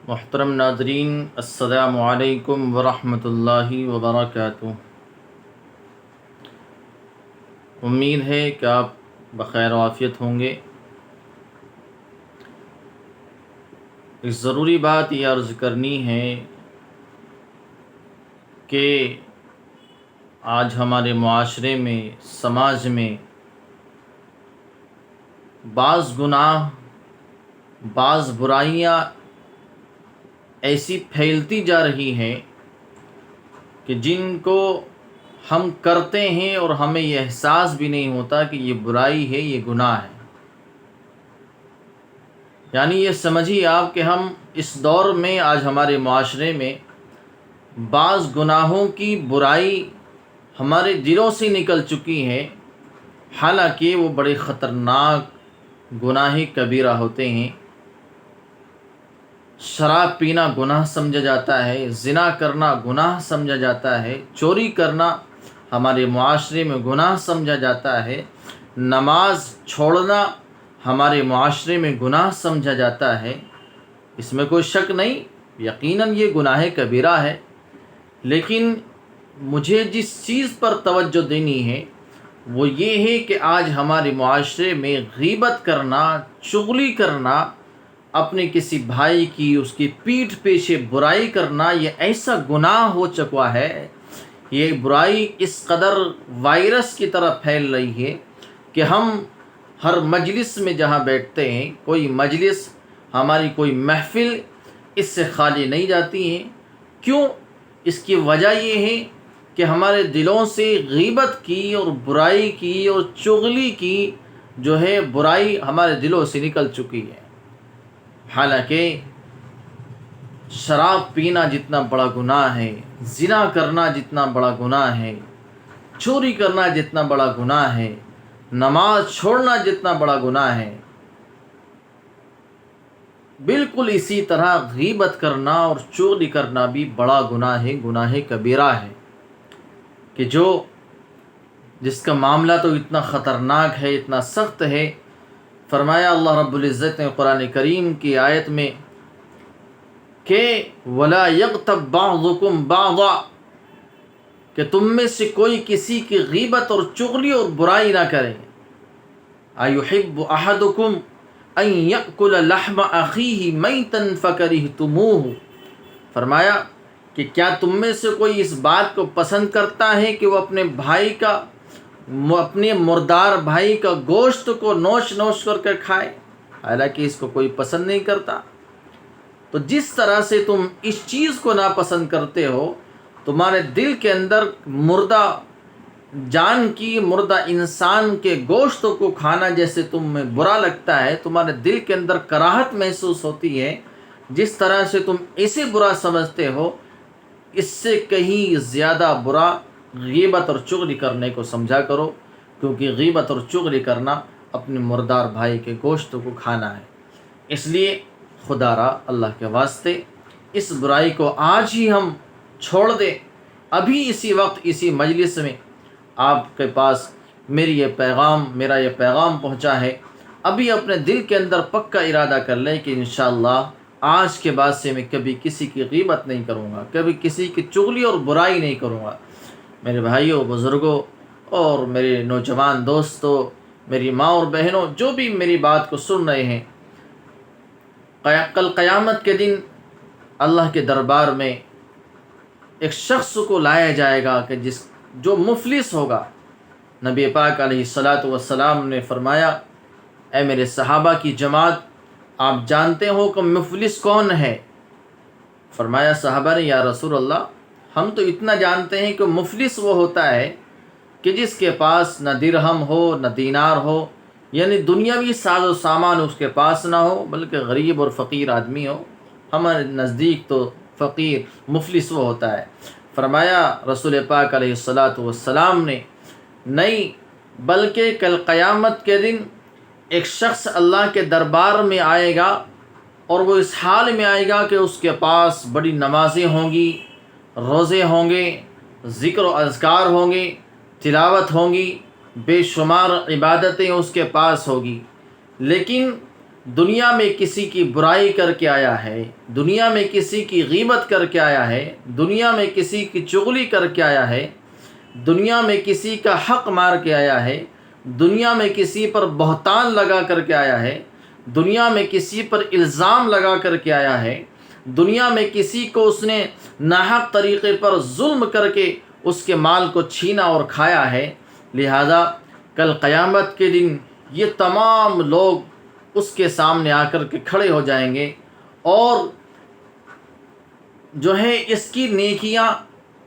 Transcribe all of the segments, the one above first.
محترم ناظرین، السلام علیکم ورحمۃ اللہ وبرکاتہ۔ امید ہے کہ آپ بخیر و عافیت ہوں گے۔ ایک ضروری بات یہ عرض کرنی ہے کہ آج ہمارے معاشرے میں، سماج میں بعض گناہ، بعض برائیاں ایسی پھیلتی جا رہی ہیں کہ جن کو ہم کرتے ہیں اور ہمیں یہ احساس بھی نہیں ہوتا کہ یہ برائی ہے، یہ گناہ ہے۔ یعنی یہ سمجھیے آپ کہ ہم اس دور میں آج ہمارے معاشرے میں بعض گناہوں کی برائی ہمارے دلوں سے نکل چکی ہے، حالانکہ وہ بڑے خطرناک گناہ کبیرہ ہوتے ہیں۔ شراب پینا گناہ سمجھا جاتا ہے، زنا کرنا گناہ سمجھا جاتا ہے، چوری کرنا ہمارے معاشرے میں گناہ سمجھا جاتا ہے، نماز چھوڑنا ہمارے معاشرے میں گناہ سمجھا جاتا ہے۔ اس میں کوئی شک نہیں، یقیناً یہ گناہ کبیرہ ہے۔ لیکن مجھے جس چیز پر توجہ دینی ہے وہ یہ ہے کہ آج ہمارے معاشرے میں غیبت کرنا، چغلی کرنا، اپنے کسی بھائی کی، اس کی پیٹھ پیچھے برائی کرنا، یہ ایسا گناہ ہو چکا ہے، یہ برائی اس قدر وائرس کی طرح پھیل رہی ہے کہ ہم ہر مجلس میں جہاں بیٹھتے ہیں، کوئی مجلس، ہماری کوئی محفل اس سے خالی نہیں جاتی ہے۔ کیوں؟ اس کی وجہ یہ ہے کہ ہمارے دلوں سے غیبت کی اور برائی کی اور چغلی کی جو ہے برائی ہمارے دلوں سے نکل چکی ہے۔ حالانکہ شراب پینا جتنا بڑا گناہ ہے، زنا کرنا جتنا بڑا گناہ ہے، چوری کرنا جتنا بڑا گناہ ہے، نماز چھوڑنا جتنا بڑا گناہ ہے، بالکل اسی طرح غیبت کرنا اور چغلی کرنا بھی بڑا گناہ ہے، گناہ کبیرہ ہے، کہ جس کا معاملہ تو اتنا خطرناک ہے، اتنا سخت ہے۔ فرمایا اللہ رب العزت نے قرآن کریم کی آیت میں کہ وَلَا يَغْتَبْ بَعْضُكُمْ بَعْضًا، کہ تم میں سے کوئی کسی کی غیبت اور چغلی اور برائی نہ کرے۔ أَيُحِبُّ أَحَدُكُمْ أَن يَأْكُلَ لَحْمَ أَخِيهِ مَيْتًا فَكَرِهْتُمُوهُ، فرمایا کہ کیا تم میں سے کوئی اس بات کو پسند کرتا ہے کہ وہ اپنے بھائی کا، اپنے مردار بھائی کا گوشت کو نوچ نوچ کر کھائے، حالانکہ اس کو کوئی پسند نہیں کرتا۔ تو جس طرح سے تم اس چیز کو ناپسند کرتے ہو، تمہارے دل کے اندر مردہ جان کی، مردہ انسان کے گوشت کو کھانا جیسے تمہیں برا لگتا ہے، تمہارے دل کے اندر کراہت محسوس ہوتی ہے، جس طرح سے تم اسے برا سمجھتے ہو، اس سے کہیں زیادہ برا غیبت اور چغلی کرنے کو سمجھا کرو، کیونکہ غیبت اور چغلی کرنا اپنے مردار بھائی کے گوشت کو کھانا ہے۔ اس لیے خدا را اللہ کے واسطے اس برائی کو آج ہی ہم چھوڑ دیں۔ ابھی اسی وقت اسی مجلس میں آپ کے پاس میرا یہ پیغام پہنچا ہے، ابھی اپنے دل کے اندر پکا ارادہ کر لیں کہ انشاءاللہ آج کے بعد سے میں کبھی کسی کی غیبت نہیں کروں گا، کبھی کسی کی چغلی اور برائی نہیں کروں گا۔ میرے بھائیوں، بزرگوں اور میرے نوجوان دوستوں، میری ماں اور بہنوں، جو بھی میری بات کو سن رہے ہیں، کل قیامت کے دن اللہ کے دربار میں ایک شخص کو لایا جائے گا کہ جو مفلس ہوگا۔ نبی پاک علیہ الصلاۃ والسلام نے فرمایا، اے میرے صحابہ کی جماعت، آپ جانتے ہو کہ مفلس کون ہے؟ فرمایا صحابہ نے، یا رسول اللہ، ہم تو اتنا جانتے ہیں کہ مفلس وہ ہوتا ہے کہ جس کے پاس نہ درہم ہو، نہ دینار ہو، یعنی دنیاوی ساز و سامان اس کے پاس نہ ہو، بلکہ غریب اور فقیر آدمی ہو۔ ہمارے نزدیک تو فقیر، مفلس وہ ہوتا ہے۔ فرمایا رسول پاک علیہ الصلاۃ والسلام نے، نہیں، بلکہ کل قیامت کے دن ایک شخص اللہ کے دربار میں آئے گا اور وہ اس حال میں آئے گا کہ اس کے پاس بڑی نمازیں ہوں گی، روزے ہوں گے، ذکر و اذکار ہوں گے، تلاوت ہوں گی، بے شمار عبادتیں اس کے پاس ہوگی، لیکن دنیا میں کسی کی برائی کر کے آیا ہے، دنیا میں کسی کی غیبت کر کے آیا ہے، دنیا میں کسی کی چغلی کر کے آیا ہے، دنیا میں کسی کا حق مار کے آیا ہے، دنیا میں کسی پر بہتان لگا کر کے آیا ہے، دنیا میں کسی پر الزام لگا کر کے آیا ہے، دنیا میں کسی کو اس نے ناحق طریقے پر ظلم کر کے اس کے مال کو چھینا اور کھایا ہے، لہذا کل قیامت کے دن یہ تمام لوگ اس کے سامنے آ کر کے کھڑے ہو جائیں گے، اور جو ہے اس کی نیکیاں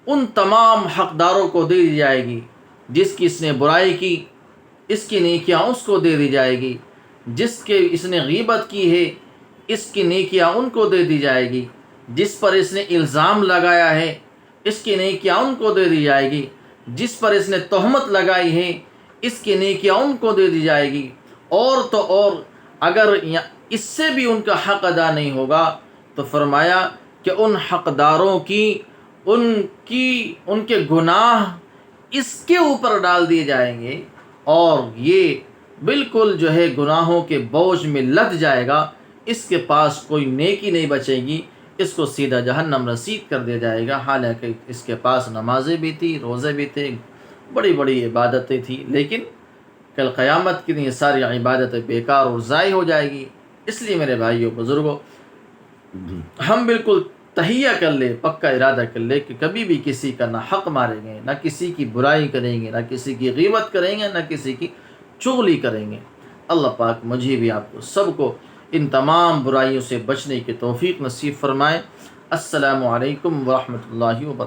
ان تمام حقداروں کو دے دی جائے گی، جس کی اس نے برائی کی اس کی نیکیاں اس کو دے دی جائے گی، جس کے اس نے غیبت کی ہے اس کی نیکیاں ان کو دے دی جائے گی، جس پر اس نے الزام لگایا ہے اس کی نیکیاں ان کو دے دی جائے گی، جس پر اس نے تہمت لگائی ہے اس کی نیکیاں ان کو دے دی جائے گی، اور تو اور اگر اس سے بھی ان کا حق ادا نہیں ہوگا تو فرمایا کہ ان حقداروں کی ان کے گناہ اس کے اوپر ڈال دیے جائیں گے، اور یہ بالکل جو ہے گناہوں کے بوجھ میں لد جائے گا، اس کے پاس کوئی نیکی نہیں بچے گی، اس کو سیدھا جہنم رسید کر دیا جائے گا، حالانکہ اس کے پاس نمازیں بھی تھی، روزے بھی تھے، بڑی بڑی عبادتیں تھیں، لیکن کل قیامت کے دن یہ ساری عبادتیں بیکار اور ضائع ہو جائے گی۔ اس لیے میرے بھائیوں بزرگوں، ہم بالکل تہیہ کر لیں، پکا ارادہ کر لیں کہ کبھی بھی کسی کا نہ حق ماریں گے، نہ کسی کی برائی کریں گے، نہ کسی کی غیبت کریں گے، نہ کسی کی چغلی کریں گے۔ اللہ پاک مجھے بھی آپ کو سب کو ان تمام برائیوں سے بچنے کی توفیق نصیب فرمائے۔ السلام علیکم ورحمۃ اللہ وبرکاتہ۔